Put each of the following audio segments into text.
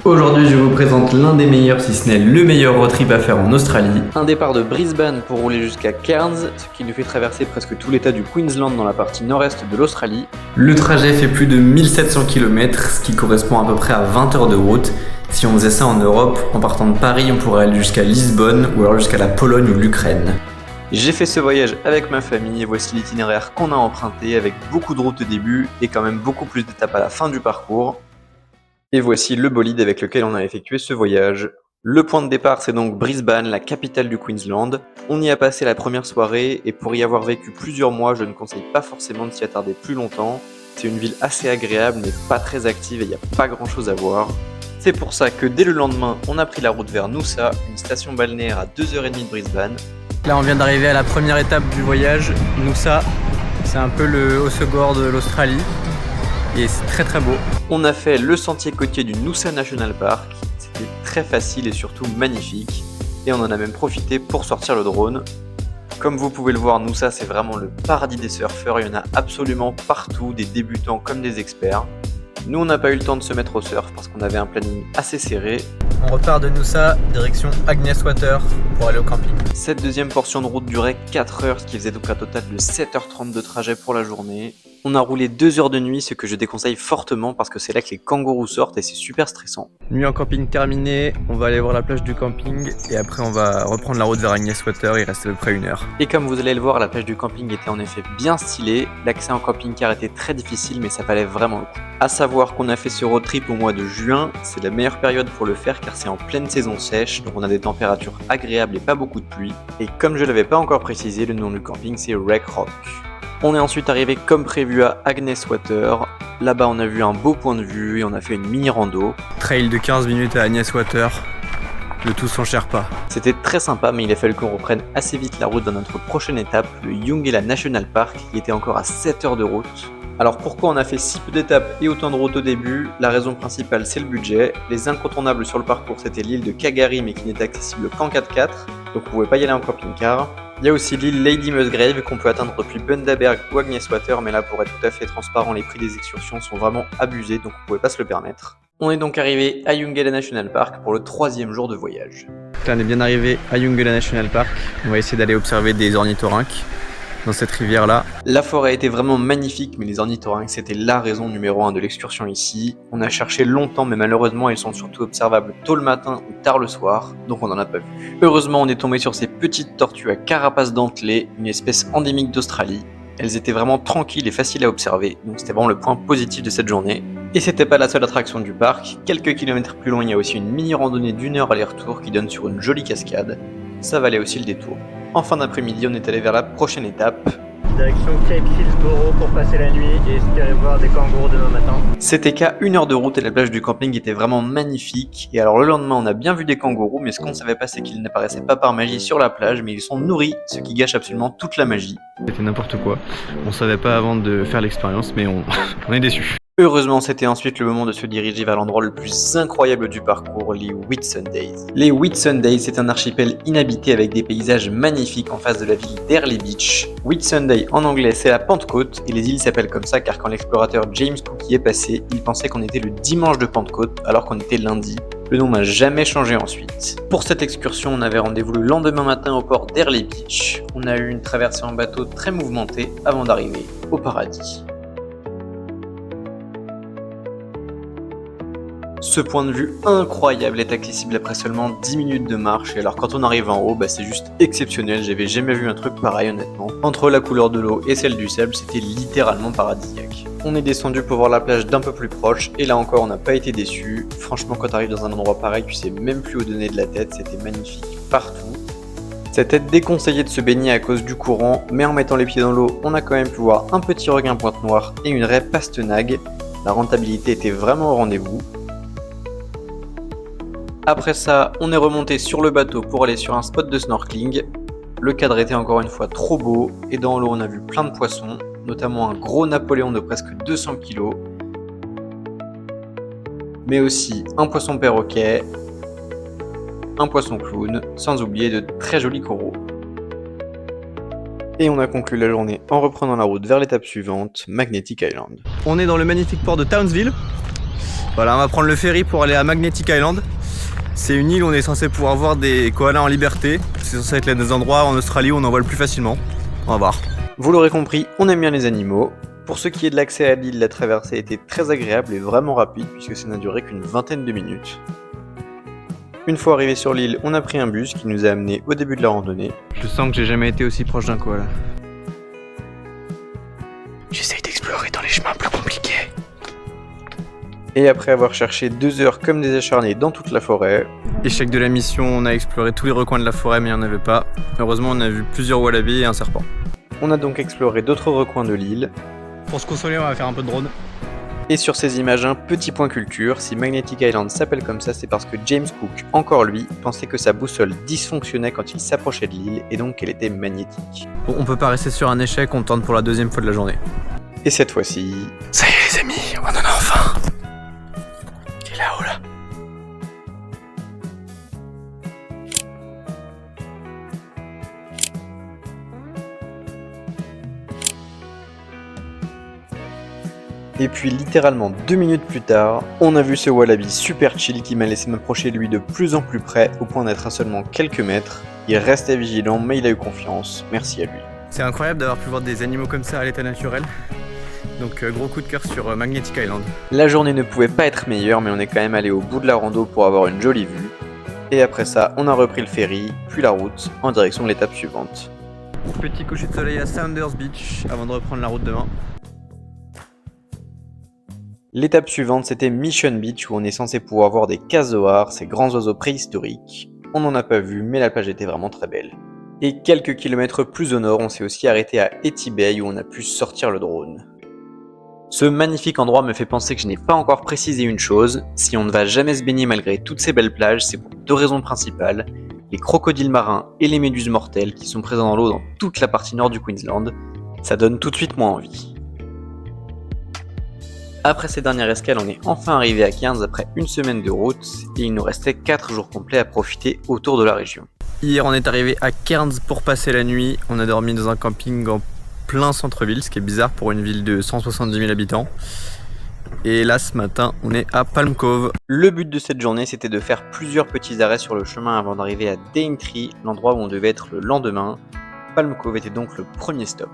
Aujourd'hui, je vous présente l'un des meilleurs, si ce n'est le meilleur road trip à faire en Australie. Un départ de Brisbane pour rouler jusqu'à Cairns, ce qui nous fait traverser presque tout l'état du Queensland dans la partie nord-est de l'Australie. Le trajet fait plus de 1700 km, ce qui correspond à peu près à 20 heures de route. Si on faisait ça en Europe, en partant de Paris, on pourrait aller jusqu'à Lisbonne ou alors jusqu'à la Pologne ou l'Ukraine. J'ai fait ce voyage avec ma famille et voici l'itinéraire qu'on a emprunté avec beaucoup de routes au début et quand même beaucoup plus d'étapes à la fin du parcours. Et voici le bolide avec lequel on a effectué ce voyage. Le point de départ, c'est donc Brisbane, la capitale du Queensland. On y a passé la première soirée et pour y avoir vécu plusieurs mois, je ne conseille pas forcément de s'y attarder plus longtemps. C'est une ville assez agréable mais pas très active et il n'y a pas grand chose à voir. C'est pour ça que dès le lendemain, on a pris la route vers Noosa, une station balnéaire à 2h30 de Brisbane. Là, on vient d'arriver à la première étape du voyage, Noosa. C'est un peu le Hossegor de l'Australie. Et c'est très très beau. On a fait le sentier côtier du Noosa National Park, c'était très facile et surtout magnifique, et on en a même profité pour sortir le drone. Comme vous pouvez le voir, Noosa c'est vraiment le paradis des surfeurs, il y en a absolument partout, des débutants comme des experts. Nous on n'a pas eu le temps de se mettre au surf parce qu'on avait un planning assez serré. On repart de Noosa, direction Agnes Water pour aller au camping. Cette deuxième portion de route durait 4 heures, ce qui faisait donc un total de 7h30 de trajet pour la journée. On a roulé 2 heures de nuit, ce que je déconseille fortement parce que c'est là que les kangourous sortent et c'est super stressant. Nuit en camping terminée, on va aller voir la plage du camping et après on va reprendre la route vers Agnes Water, il reste à peu près 1 heure. Et comme vous allez le voir, la plage du camping était en effet bien stylée, l'accès en camping-car était très difficile mais ça valait vraiment le coup. A savoir qu'on a fait ce road trip au mois de juin, c'est la meilleure période pour le faire car c'est en pleine saison sèche, donc on a des températures agréables et pas beaucoup de pluie. Et comme je l'avais pas encore précisé, le nom du camping c'est Wreck Rock. On est ensuite arrivé comme prévu à Agnes Water. Là-bas, on a vu un beau point de vue et on a fait une mini rando. Trail de 15 minutes à Agnes Water, le tout sans Sherpa. C'était très sympa, mais il a fallu qu'on reprenne assez vite la route dans notre prochaine étape, le Yungela National Park, qui était encore à 7 heures de route. Alors pourquoi on a fait si peu d'étapes et autant de route au début? La raison principale, c'est le budget. Les incontournables sur le parcours, c'était l'île de Kagari, mais qui n'était accessible qu'en 4x4, donc on pouvait pas y aller en camping-car. Il y a aussi l'île Lady Musgrave qu'on peut atteindre depuis Bundaberg ou Agnes Water, mais là pour être tout à fait transparent, les prix des excursions sont vraiment abusés, donc on pouvait pas se le permettre. On est donc arrivé à Yungela National Park pour le 3e jour de voyage. Là on est bien arrivé à Yungela National Park, on va essayer d'aller observer des ornithorynques dans cette rivière là. La forêt était vraiment magnifique, mais les ornithorynques c'était la raison numéro 1 de l'excursion ici. On a cherché longtemps, mais malheureusement ils sont surtout observables tôt le matin ou tard le soir, donc on n'en a pas vu. Heureusement on est tombé sur ces petites tortues à carapace dentelée, une espèce endémique d'Australie. Elles étaient vraiment tranquilles et faciles à observer, donc c'était vraiment le point positif de cette journée. Et c'était pas la seule attraction du parc, quelques kilomètres plus loin il y a aussi une mini randonnée d'1 heure aller-retour qui donne sur une jolie cascade. Ça valait aussi le détour. En fin d'après-midi, on est allé vers la prochaine étape. Direction Cape Hillsborough pour passer la nuit et espérer voir des kangourous demain matin. C'était qu'à 1 heure de route et la plage du camping était vraiment magnifique. Et alors le lendemain, on a bien vu des kangourous, mais ce qu'on savait pas, c'est qu'ils n'apparaissaient pas par magie sur la plage, mais ils sont nourris, ce qui gâche absolument toute la magie. C'était n'importe quoi. On savait pas avant de faire l'expérience, mais on est déçus. Heureusement, c'était ensuite le moment de se diriger vers l'endroit le plus incroyable du parcours, les Whitsundays. Les Whitsundays, c'est un archipel inhabité avec des paysages magnifiques en face de la ville d'Early Beach. Whitsunday en anglais, c'est la Pentecôte, et les îles s'appellent comme ça car quand l'explorateur James Cook y est passé, il pensait qu'on était le dimanche de Pentecôte alors qu'on était lundi. Le nom n'a jamais changé ensuite. Pour cette excursion, on avait rendez-vous le lendemain matin au port d'Early Beach. On a eu une traversée en bateau très mouvementée avant d'arriver au paradis. Ce point de vue incroyable est accessible après seulement 10 minutes de marche et alors quand on arrive en haut, c'est juste exceptionnel, j'avais jamais vu un truc pareil honnêtement. Entre la couleur de l'eau et celle du sable, c'était littéralement paradisiaque. On est descendu pour voir la plage d'un peu plus proche et là encore on n'a pas été déçus. Franchement quand t'arrives dans un endroit pareil, tu sais même plus où donner de la tête, c'était magnifique partout. C'était déconseillé de se baigner à cause du courant, mais en mettant les pieds dans l'eau, on a quand même pu voir un petit requin pointe noire et une raie pastenague. La rentabilité était vraiment au rendez-vous. Après ça, on est remonté sur le bateau pour aller sur un spot de snorkeling. Le cadre était encore une fois trop beau et dans l'eau on a vu plein de poissons, notamment un gros Napoléon de presque 200 kg, mais aussi un poisson perroquet, un poisson clown, sans oublier de très jolis coraux. Et on a conclu la journée en reprenant la route vers l'étape suivante, Magnetic Island. On est dans le magnifique port de Townsville. Voilà, on va prendre le ferry pour aller à Magnetic Island. C'est une île où on est censé pouvoir voir des koalas en liberté. C'est censé être l'un des endroits en Australie où on en voit le plus facilement. On va voir. Vous l'aurez compris, on aime bien les animaux. Pour ce qui est de l'accès à l'île, la traversée était très agréable et vraiment rapide puisque ça n'a duré qu'une vingtaine de minutes. Une fois arrivé sur l'île, on a pris un bus qui nous a amenés au début de la randonnée. Je sens que j'ai jamais été aussi proche d'un koala. J'essaye d'explorer dans les chemins plus compliqués. Et après avoir cherché 2 heures comme des acharnés dans toute la forêt... Échec de la mission, on a exploré tous les recoins de la forêt mais il n'y en avait pas. Heureusement on a vu plusieurs wallabies et un serpent. On a donc exploré d'autres recoins de l'île. Pour se consoler, on va faire un peu de drone. Et sur ces images, un petit point culture, si Magnetic Island s'appelle comme ça, c'est parce que James Cook, encore lui, pensait que sa boussole dysfonctionnait quand il s'approchait de l'île et donc qu'elle était magnétique. Bon, on peut pas rester sur un échec, on tente pour la deuxième fois de la journée. Et cette fois-ci... Ça y est les amis, on en a enfin. Il est là-haut là. Et puis littéralement 2 minutes plus tard, on a vu ce wallaby super chill qui m'a laissé m'approcher de lui de plus en plus près au point d'être à seulement quelques mètres. Il restait vigilant mais il a eu confiance, merci à lui. C'est incroyable d'avoir pu voir des animaux comme ça à l'état naturel. Donc gros coup de cœur sur Magnetic Island. La journée ne pouvait pas être meilleure mais on est quand même allé au bout de la rando pour avoir une jolie vue. Et après ça, on a repris le ferry, puis la route, en direction de l'étape suivante. Petit coucher de soleil à Saunders Beach avant de reprendre la route demain. L'étape suivante, c'était Mission Beach où on est censé pouvoir voir des casoars, ces grands oiseaux préhistoriques. On n'en a pas vu, mais la plage était vraiment très belle. Et quelques kilomètres plus au nord, on s'est aussi arrêté à Etty Bay où on a pu sortir le drone. Ce magnifique endroit me fait penser que je n'ai pas encore précisé une chose, si on ne va jamais se baigner malgré toutes ces belles plages, c'est pour 2 raisons principales, les crocodiles marins et les méduses mortelles qui sont présents dans l'eau dans toute la partie nord du Queensland, ça donne tout de suite moins envie. Après ces dernières escales, on est enfin arrivé à Cairns après une semaine de route et il nous restait 4 jours complets à profiter autour de la région. Hier on est arrivé à Cairns pour passer la nuit, on a dormi dans un camping en plein centre-ville, ce qui est bizarre pour une ville de 170 000 habitants. Et là ce matin on est à Palm Cove. Le but de cette journée c'était de faire plusieurs petits arrêts sur le chemin avant d'arriver à Daintree, l'endroit où on devait être le lendemain. Palm Cove était donc le premier stop.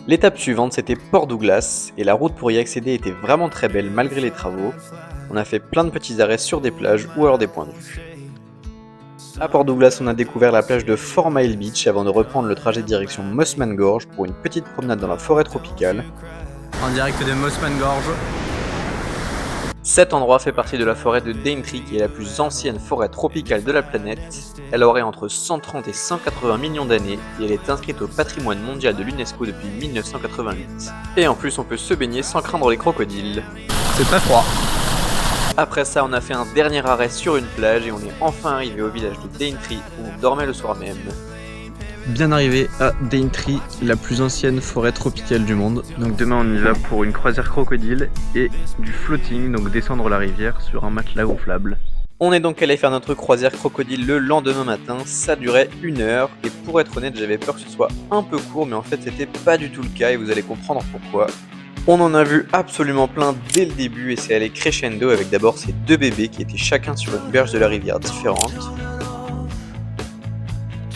L'étape suivante c'était Port Douglas et la route pour y accéder était vraiment très belle malgré les travaux. On a fait plein de petits arrêts sur des plages ou alors des points de vue. À Port Douglas on a découvert la plage de 4 Mile Beach avant de reprendre le trajet direction Mossman Gorge pour une petite promenade dans la forêt tropicale. En direct de Mossman Gorge. Cet endroit fait partie de la forêt de Daintree qui est la plus ancienne forêt tropicale de la planète. Elle aurait entre 130 et 180 millions d'années et elle est inscrite au patrimoine mondial de l'UNESCO depuis 1988. Et en plus on peut se baigner sans craindre les crocodiles. C'est très froid. Après ça on a fait un dernier arrêt sur une plage et on est enfin arrivé au village de Daintree où on dormait le soir même. Bien arrivé à Daintree, la plus ancienne forêt tropicale du monde. Donc demain on y va pour une croisière crocodile et du floating, donc descendre la rivière sur un matelas gonflable. On est donc allé faire notre croisière crocodile le lendemain matin, ça durait 1 heure et pour être honnête j'avais peur que ce soit un peu court mais en fait c'était pas du tout le cas et vous allez comprendre pourquoi. On en a vu absolument plein dès le début et c'est allé crescendo avec d'abord ces 2 bébés qui étaient chacun sur une berge de la rivière différente.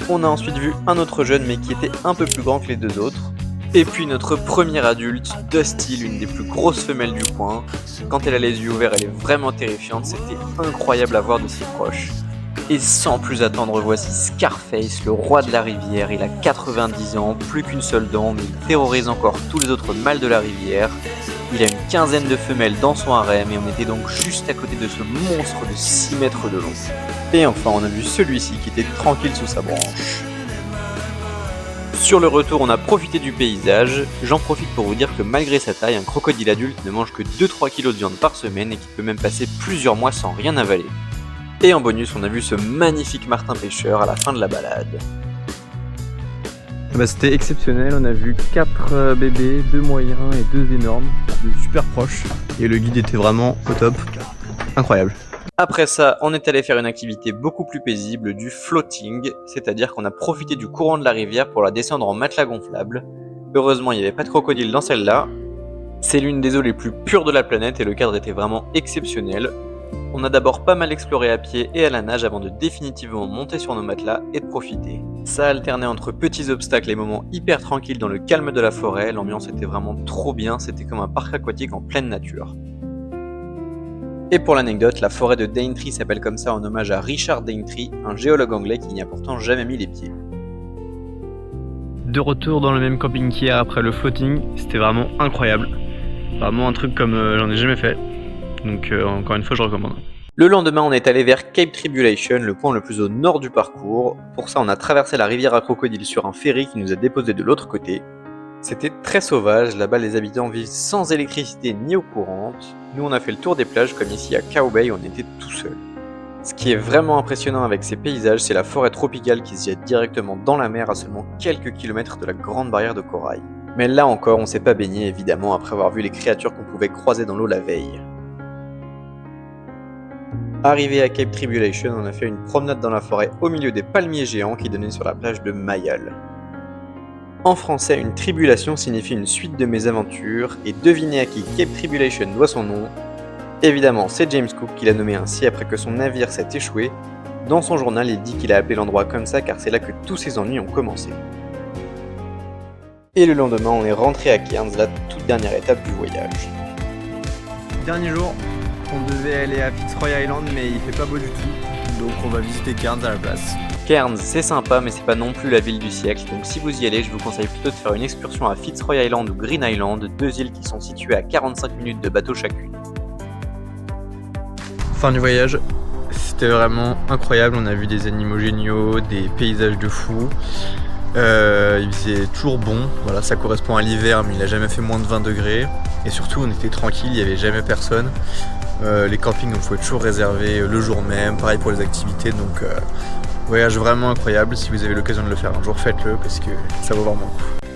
On a ensuite vu un autre jeune mais qui était un peu plus grand que les 2 autres. Et puis notre première adulte, Dusty, l'une des plus grosses femelles du coin. Quand elle a les yeux ouverts, elle est vraiment terrifiante, c'était incroyable à voir de si proche. Et sans plus attendre, voici Scarface, le roi de la rivière. Il a 90 ans, plus qu'une seule dent, mais il terrorise encore tous les autres mâles de la rivière. Il a une quinzaine de femelles dans son harem et on était donc juste à côté de ce monstre de 6 mètres de long. Et enfin on a vu celui-ci qui était tranquille sous sa branche. Sur le retour on a profité du paysage, j'en profite pour vous dire que malgré sa taille, un crocodile adulte ne mange que 2-3 kg de viande par semaine et qu'il peut même passer plusieurs mois sans rien avaler. Et en bonus on a vu ce magnifique martin pêcheur à la fin de la balade. C'était exceptionnel, on a vu 4 bébés, 2 moyens et 2 énormes, super proches. Et le guide était vraiment au top, incroyable. Après ça, on est allé faire une activité beaucoup plus paisible, du floating, c'est-à-dire qu'on a profité du courant de la rivière pour la descendre en matelas gonflable. Heureusement, il n'y avait pas de crocodile dans celle-là. C'est l'une des eaux les plus pures de la planète et le cadre était vraiment exceptionnel. On a d'abord pas mal exploré à pied et à la nage avant de définitivement monter sur nos matelas et de profiter. Ça alternait entre petits obstacles et moments hyper tranquilles dans le calme de la forêt, l'ambiance était vraiment trop bien, c'était comme un parc aquatique en pleine nature. Et pour l'anecdote, la forêt de Daintree s'appelle comme ça en hommage à Richard Daintree, un géologue anglais qui n'y a pourtant jamais mis les pieds. De retour dans le même camping qu'hier après le floating, c'était vraiment incroyable. Vraiment un truc comme j'en ai jamais fait. Donc encore une fois je recommande. Le lendemain on est allé vers Cape Tribulation, le point le plus au nord du parcours. Pour ça on a traversé la rivière à crocodile sur un ferry qui nous a déposé de l'autre côté. C'était très sauvage, là-bas les habitants vivent sans électricité ni eau courante. Nous on a fait le tour des plages comme ici à Cow Bay, on était tout seul. Ce qui est vraiment impressionnant avec ces paysages, c'est la forêt tropicale qui se jette directement dans la mer à seulement quelques kilomètres de la grande barrière de corail. Mais là encore, on s'est pas baigné évidemment après avoir vu les créatures qu'on pouvait croiser dans l'eau la veille. Arrivé à Cape Tribulation, on a fait une promenade dans la forêt au milieu des palmiers géants qui donnaient sur la plage de Mayal. En français, une tribulation signifie une suite de mésaventures, et devinez à qui Cape Tribulation doit son nom. Évidemment, c'est James Cook qui l'a nommé ainsi après que son navire s'est échoué. Dans son journal, il dit qu'il a appelé l'endroit comme ça car c'est là que tous ses ennuis ont commencé. Et le lendemain, on est rentré à Cairns, la toute dernière étape du voyage. Dernier jour, on devait aller à Fitzroy Island mais il fait pas beau du tout. Donc on va visiter Cairns à la place. Cairns, c'est sympa mais c'est pas non plus la ville du siècle, donc si vous y allez, je vous conseille plutôt de faire une excursion à Fitzroy Island ou Green Island, deux îles qui sont situées à 45 minutes de bateau chacune. Fin du voyage, c'était vraiment incroyable, on a vu des animaux géniaux, des paysages de fou. Il faisait toujours bon, voilà, ça correspond à l'hiver mais il a jamais fait moins de 20 degrés. Et surtout on était tranquille, il n'y avait jamais personne. Les campings on pouvait toujours réserver le jour même, pareil pour les activités, donc voyage vraiment incroyable. Si vous avez l'occasion de le faire un jour, faites-le parce que ça vaut vraiment le coup.